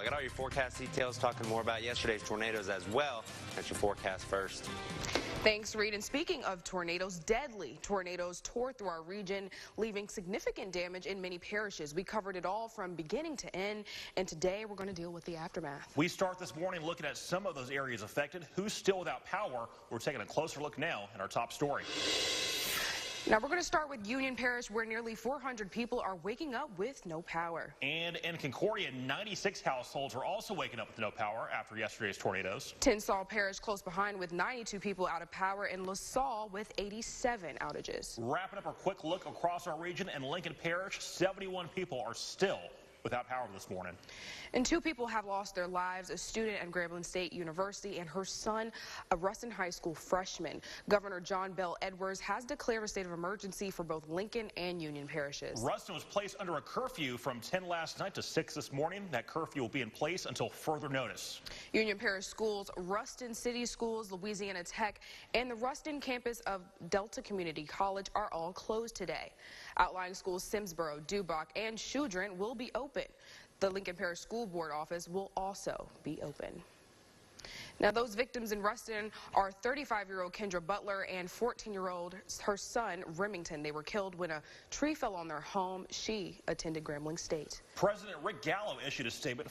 I got all your forecast details, talking more about yesterday's tornadoes as well. That's your forecast first. Thanks, Reed. And speaking of tornadoes, deadly tornadoes tore through our region, leaving significant damage in many parishes. We covered it all from beginning to end, and today we're going to deal with the aftermath. We start this morning looking at some of those areas affected. Who's still without power? We're taking a closer look now in our top story. Now we're going to start with Union Parish, where nearly 400 people are waking up with no power. And in Concordia, 96 households are also waking up with no power after yesterday's tornadoes. Tensas Parish close behind with 92 people out of power, and LaSalle with 87 outages. Wrapping up our quick look across our region, in Lincoln Parish, 71 people are still without power this morning. And 2 people have lost their lives, a student at Grambling State University and her son, a Ruston High School freshman. Governor John Bel Edwards has declared a state of emergency for both Lincoln and Union parishes. Ruston was placed under a curfew from 10 last night to 6 this morning. That curfew will be in place until further notice. Union Parish schools, Ruston City Schools, Louisiana Tech, and the Ruston campus of Delta Community College are all closed today. Outlying schools Simsboro, Dubach, and Shudron will be open. The Lincoln Parish School Board office will also be open. Now, those victims in Ruston are 35-year-old Kendra Butler and 14-year-old her son Remington. They were killed when a tree fell on their home. She attended Grambling State. President Rick Gallo issued a statement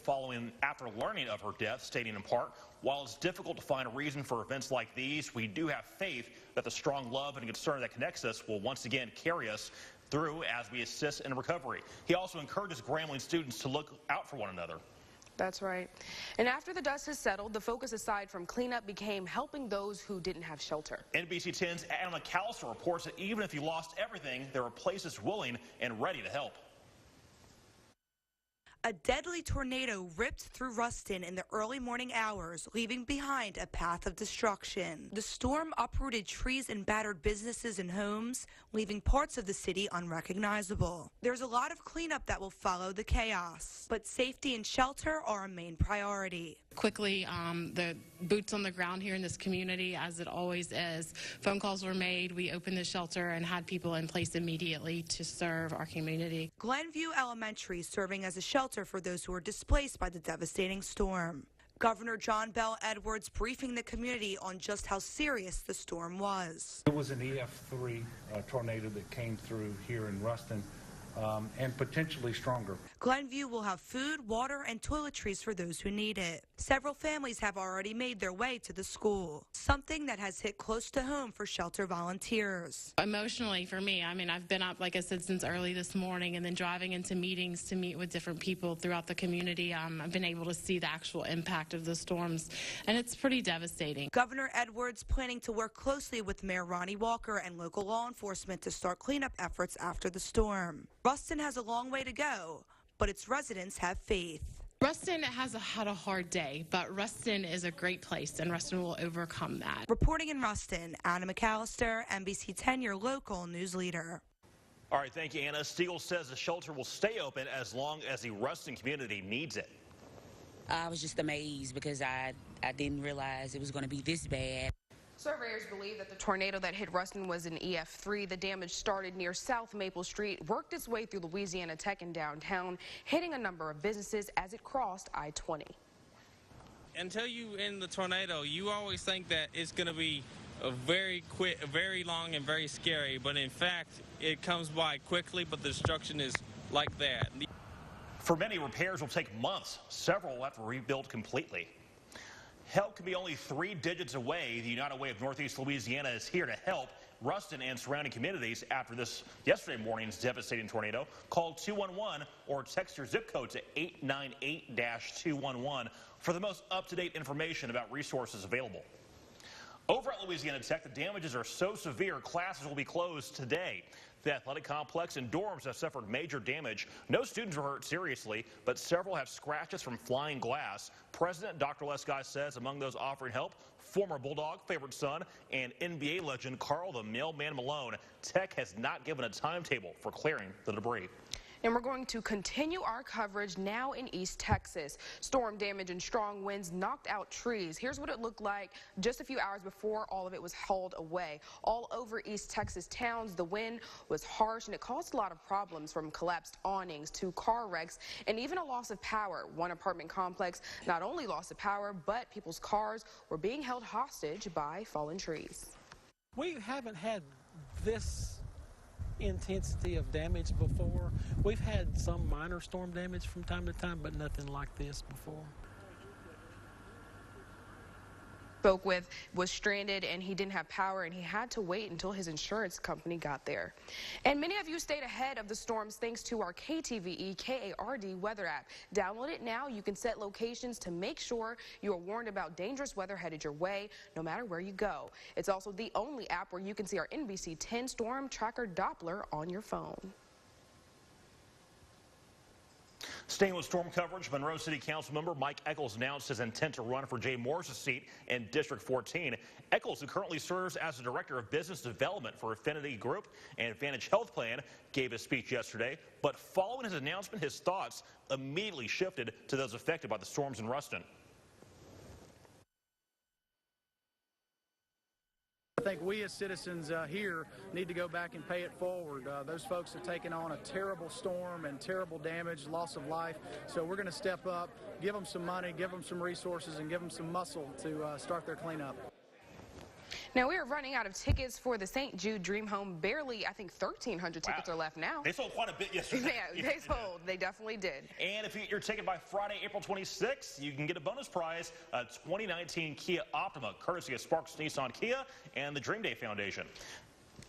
after learning of her death, stating in part, "While it's difficult to find a reason for events like these, we do have faith that the strong love and concern that connects us will once again carry us through as we assist in recovery." He also encourages Grambling students to look out for one another. That's right. And after the dust has settled, the focus aside from cleanup became helping those who didn't have shelter. NBC 10's Adam McAllister reports that even if you lost everything, there are places willing and ready to help. A deadly tornado ripped through Ruston in the early morning hours, leaving behind a path of destruction. The storm uprooted trees and battered businesses and homes, leaving parts of the city unrecognizable. There's a lot of cleanup that will follow the chaos, but safety and shelter are a main priority. Quickly, the boots on the ground here in this community, as it always is. Phone calls were made. We opened the shelter and had people in place immediately to serve our community. Glenview Elementary serving as a shelter for those who were displaced by the devastating storm. Governor John Bel Edwards briefing the community on just how serious the storm was. It was an EF3 tornado that came through here in Ruston. And potentially stronger. Glenview will have food, water, and toiletries for those who need it. Several families have already made their way to the school, something that has hit close to home for shelter volunteers. Emotionally, for me, I mean, I've been up, like I said, since early this morning, and then driving into meetings to meet with different people throughout the community. I've been able to see the actual impact of the storms, and it's pretty devastating. Governor Edwards planning to work closely with Mayor Ronnie Walker and local law enforcement to start cleanup efforts after the storm. Ruston has a long way to go, but its residents have faith. Ruston has had a hard day, but Ruston is a great place, and Ruston will overcome that. Reporting in Ruston, Anna McAllister, NBC 10, your local news leader. All right, thank you, Anna. Stiegel says the shelter will stay open as long as the Ruston community needs it. I was just amazed because I didn't realize it was going to be this bad. Surveyors believe that the tornado that hit Ruston was an EF3. The damage started near South Maple Street, worked its way through Louisiana Tech and downtown, hitting a number of businesses as it crossed I-20. Until you in the tornado, you always think that it's going to be a very quick, very long, and very scary. But in fact, it comes by quickly, but the destruction is like that. For many, repairs will take months. Several will have to rebuild completely. Help can be only 3 digits away. The United Way of Northeast Louisiana is here to help Ruston and surrounding communities after this yesterday morning's devastating tornado. Call 211 or text your zip code to 898-211 for the most up-to-date information about resources available. Over at Louisiana Tech, the damages are so severe, classes will be closed today. The athletic complex and dorms have suffered major damage. No students were hurt seriously, but several have scratches from flying glass. President Dr. Les Guy says among those offering help, former Bulldog favorite son and NBA legend Carl the Mailman Malone. Tech has not given a timetable for clearing the debris. And we're going to continue our coverage now in East Texas. Storm damage and strong winds knocked out trees. Here's what it looked like just a few hours before all of it was hauled away. All over East Texas towns, the wind was harsh and it caused a lot of problems, from collapsed awnings to car wrecks and even a loss of power. One apartment complex not only lost the power, but people's cars were being held hostage by fallen trees. We haven't had this intensity of damage before. We've had some minor storm damage from time to time, but nothing like this before. Spoke with was stranded and he didn't have power and he had to wait until his insurance company got there. And many of you stayed ahead of the storms thanks to our KTVE KARD weather app. Download it now. You can set locations to make sure you are warned about dangerous weather headed your way no matter where you go. It's also the only app where you can see our NBC 10 storm tracker Doppler on your phone. Staying with storm coverage, Monroe City Council member Mike Eccles announced his intent to run for Jay Morris' seat in District 14. Eccles, who currently serves as the Director of Business Development for Affinity Group and Advantage Health Plan, gave a speech yesterday. But following his announcement, his thoughts immediately shifted to those affected by the storms in Ruston. I think we as citizens here need to go back and pay it forward. Those folks have taken on a terrible storm and terrible damage, loss of life. So we're going to step up, give them some money, give them some resources, and give them some muscle to start their cleanup. Now, we are running out of tickets for the St. Jude Dream Home. Barely, I think 1,300 tickets are left now. They sold quite a bit yesterday. Yeah, they sold. They definitely did. And if you get your ticket by Friday, April 26th, you can get a bonus prize, a 2019 Kia Optima, courtesy of Sparks Nissan Kia and the Dream Day Foundation.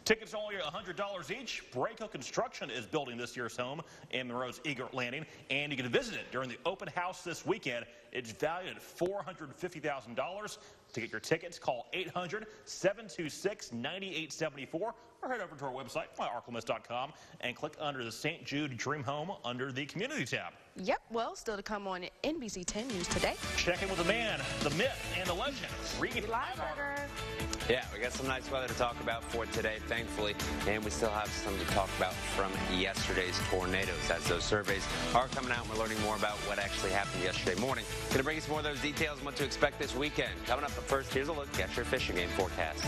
Tickets are only $100 each. Braco Construction is building this year's home in Monroe's Egret Landing, and you can visit it during the open house this weekend. It's valued at $450,000. To get your tickets, call 800-726-9874 or head over to our website, myarclemis.com, and click under the St. Jude Dream Home under the Community tab. Yep, well, still to come on NBC 10 News today. Check in with the man, the myth, and the legend, Reed Lineberger. Yeah, we got some nice weather to talk about for today, thankfully, and we still have some to talk about from yesterday's tornadoes, as those surveys are coming out and we're learning more about what actually happened yesterday morning. Going to bring us more of those details and what to expect this weekend. Coming up, but first, here's a look at your fishing game forecast.